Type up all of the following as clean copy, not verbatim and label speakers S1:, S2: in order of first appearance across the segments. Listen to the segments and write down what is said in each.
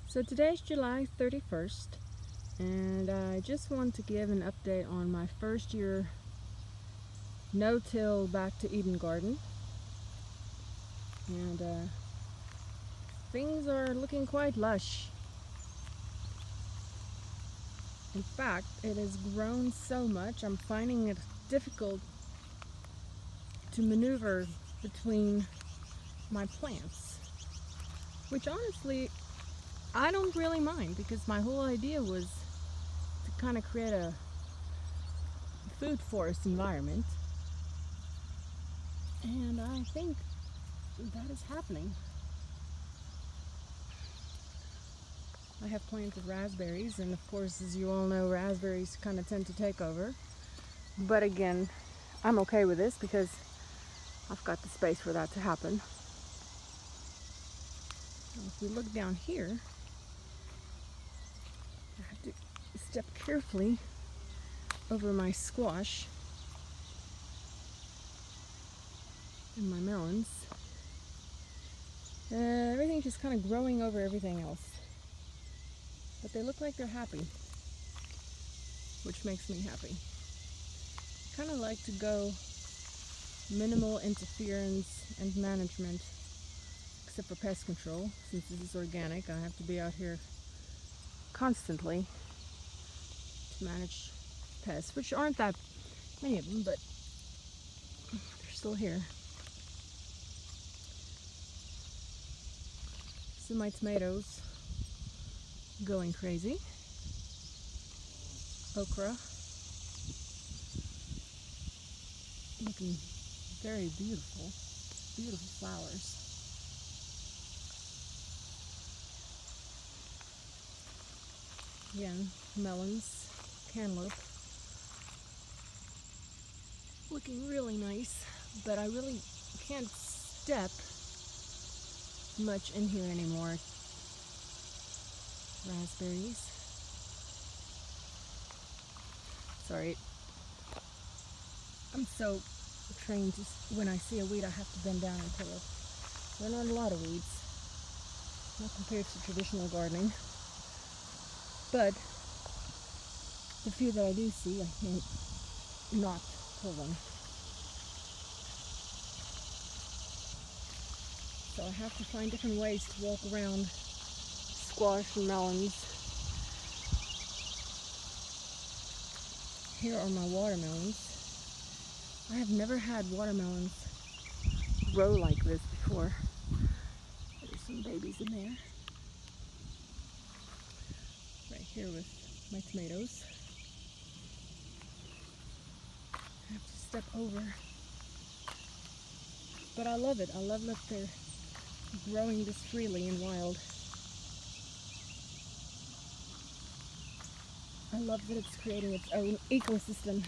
S1: So today's July 31st, and I just want to give an update on my first year no-till back to Eden garden. And things are looking quite lush. In fact, it has grown so much I'm finding it difficult to maneuver between my plants, which honestly I don't really mind, because my whole idea was to kind of create a food forest environment, and I think that is happening. I have planted raspberries, and of course, as you all know, raspberries kind of tend to take over. But again, I'm okay with this because I've got the space for that to happen. Now, if we look down here, I have to step carefully over my squash and my melons. Everything's just kind of growing over everything else. But they look like they're happy, which makes me happy. I kind of like to go minimal interference and management, except for pest control. Since this is organic, I have to be out here constantly to manage pests, which aren't that many of them, but they're still here. So my tomatoes going crazy. Okra looking very beautiful, beautiful flowers. Again, melons, cantaloupe, looking really nice, but I really can't step much in here anymore. Raspberries. Sorry, I'm so trained to, when I see a weed I have to bend down and pull it. There are not a lot of weeds, not compared to traditional gardening, but the few that I do see, I can't not pull them. So I have to find different ways to walk around squash and melons. Here are my watermelons. I have never had watermelons grow like this before. There's some babies in there. Right here with my tomatoes. I have to step over. But I love it. I love that they're growing this freely and wild. I love that it's creating its own ecosystem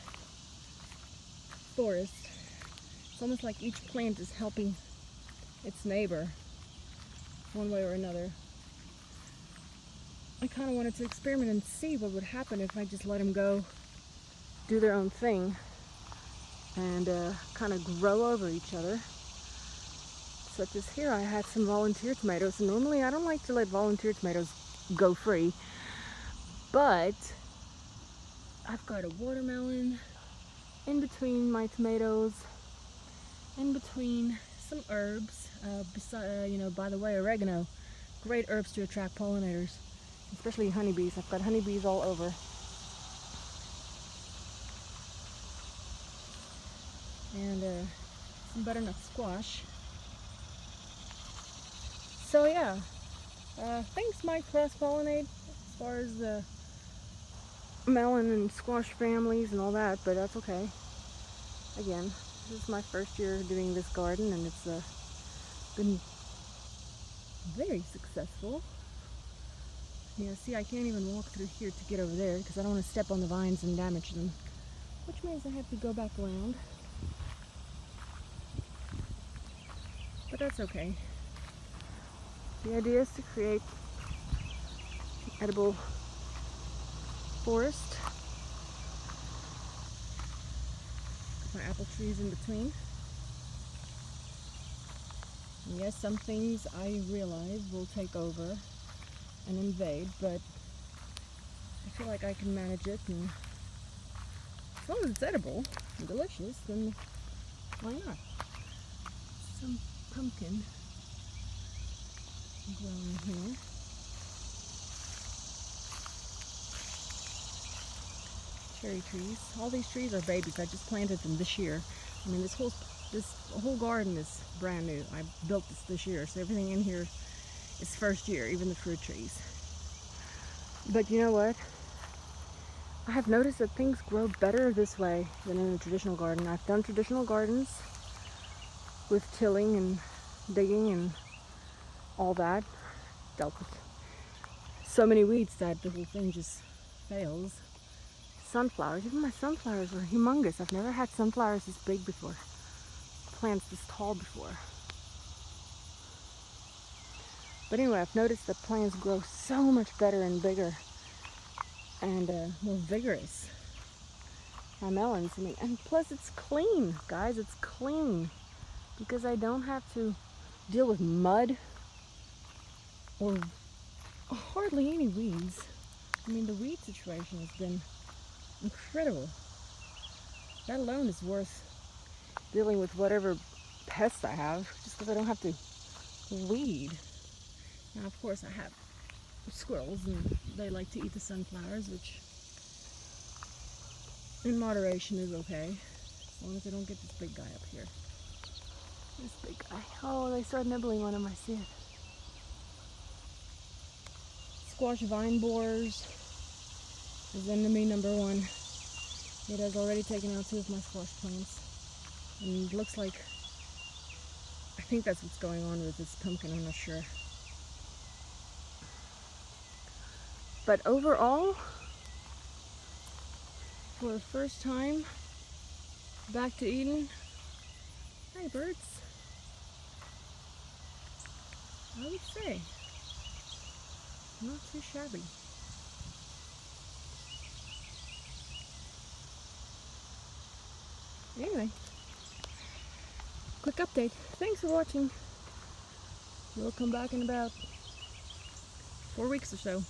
S1: forest. It's almost like each plant is helping its neighbor one way or another. I kind of wanted to experiment and see what would happen if I just let them go do their own thing and kind of grow over each other. Such as here, I had some volunteer tomatoes, and normally I don't like to let volunteer tomatoes go free, but I've got a watermelon in between my tomatoes, in between some herbs. By the way, oregano, great herbs to attract pollinators, especially honeybees. I've got honeybees all over. And some butternut squash. So yeah, things might cross-pollinate as far as the melon and squash families and all that, but that's okay. Again, this is my first year doing this garden, and it's been very successful. Yeah, see, I can't even walk through here to get over there because I don't want to step on the vines and damage them, which means I have to go back around. But that's okay. The idea is to create an edible forest. My apple trees in between. And yes, some things I realize will take over and invade, but I feel like I can manage it, and as long as it's edible and delicious, then why not? Some pumpkin growing here. Cherry trees. All these trees are babies. I just planted them this year. I mean, this whole garden is brand new. I built this year, so everything in here is first year, even the fruit trees. But you know what? I have noticed that things grow better this way than in a traditional garden. I've done traditional gardens with tilling and digging and all that. Dealt with so many weeds that the whole thing just fails. Sunflowers, even my sunflowers were humongous. I've never had sunflowers this big before. Plants this tall before. But anyway, I've noticed that plants grow so much better and bigger and more vigorous. My melons, I mean, and plus it's clean, guys, it's clean. Because I don't have to deal with mud or hardly any weeds. I mean, the weed situation has been incredible. That alone is worth dealing with whatever pests I have, just because I don't have to weed. Now, of course, I have squirrels, and they like to eat the sunflowers, which in moderation is okay, as long as I don't get this big guy up here. This big guy. Oh, they start nibbling on him, I see it. Squash vine borers is enemy number one. It has already taken out 2 of my squash plants. And it looks like, I think that's what's going on with this pumpkin, I'm not sure. But overall, for the first time back to Eden, hi birds, I would say not too shabby. Anyway, quick update. Thanks for watching. We'll come back in about 4 weeks or so.